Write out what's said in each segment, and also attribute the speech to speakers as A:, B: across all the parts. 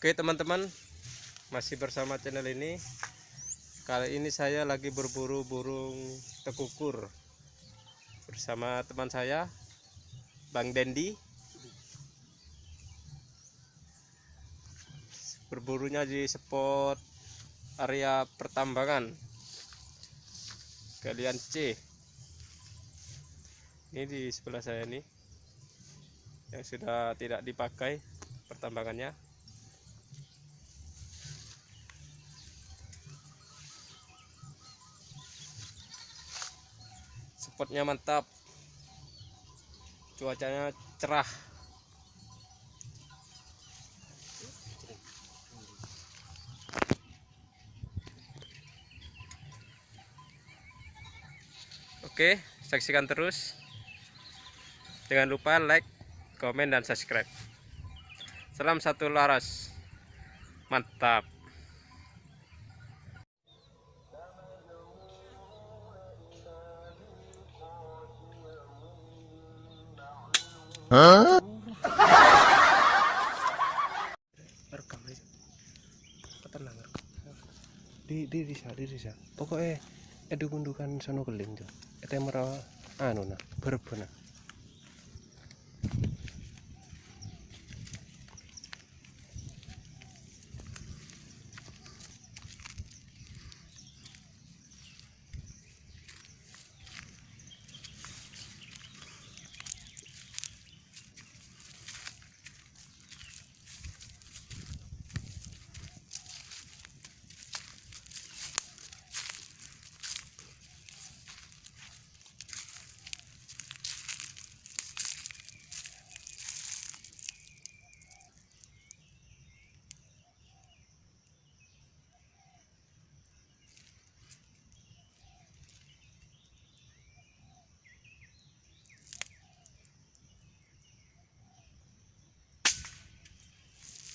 A: Oke teman-teman, masih bersama channel ini. Kali ini saya lagi berburu burung tekukur bersama teman saya, Bang Dendi. Berburunya di spot area pertambangan Galian C. Ini di sebelah saya nih, yang sudah tidak dipakai pertambangannya. Spotnya mantap, cuacanya cerah. Oke, saksikan terus. Jangan lupa like, komen, dan subscribe. Salam satu laras, mantap.
B: Hah?
A: Rekam aja. Tenang. Di desa. Pokoknya gundukan sono keling tuh. Eta mera anu nah, berebana.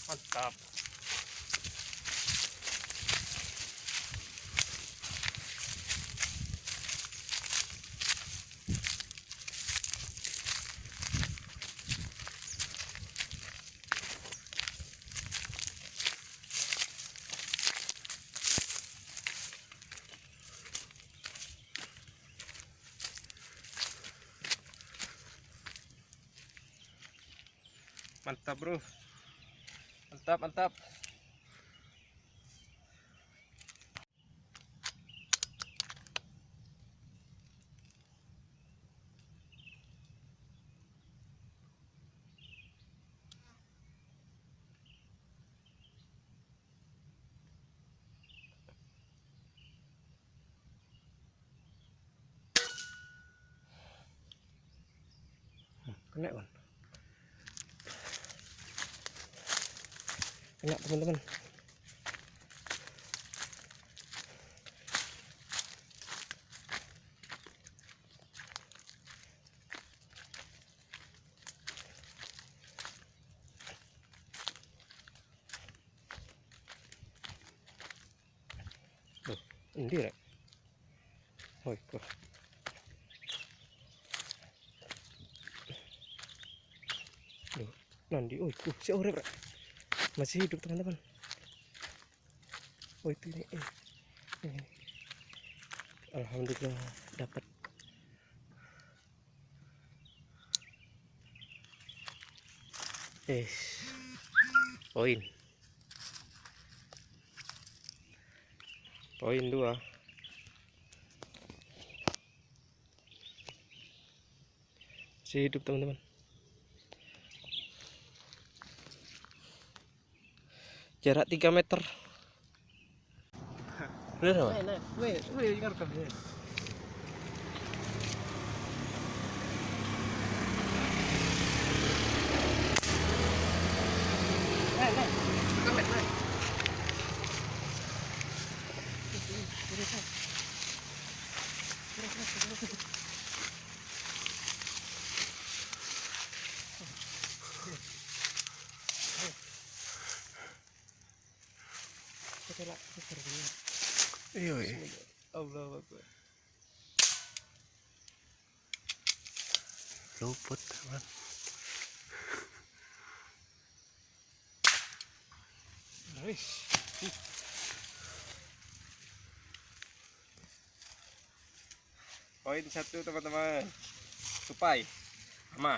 A: Mantap. Mantap, bro. Mantap. Kena kan? Kena teman-teman. Tuh, ini rek. Woi, kok. Duh, nanti, si urip rek. Masih hidup teman-teman. Oh itu ini. Alhamdulillah dapat. Poin 2. Masih hidup teman-teman. Jarak 3 meter. Bener apa? Weh, ngerekam ya. Iya. Allah Akbar. Luput teman. Poin 1 teman-teman, tupai, sama.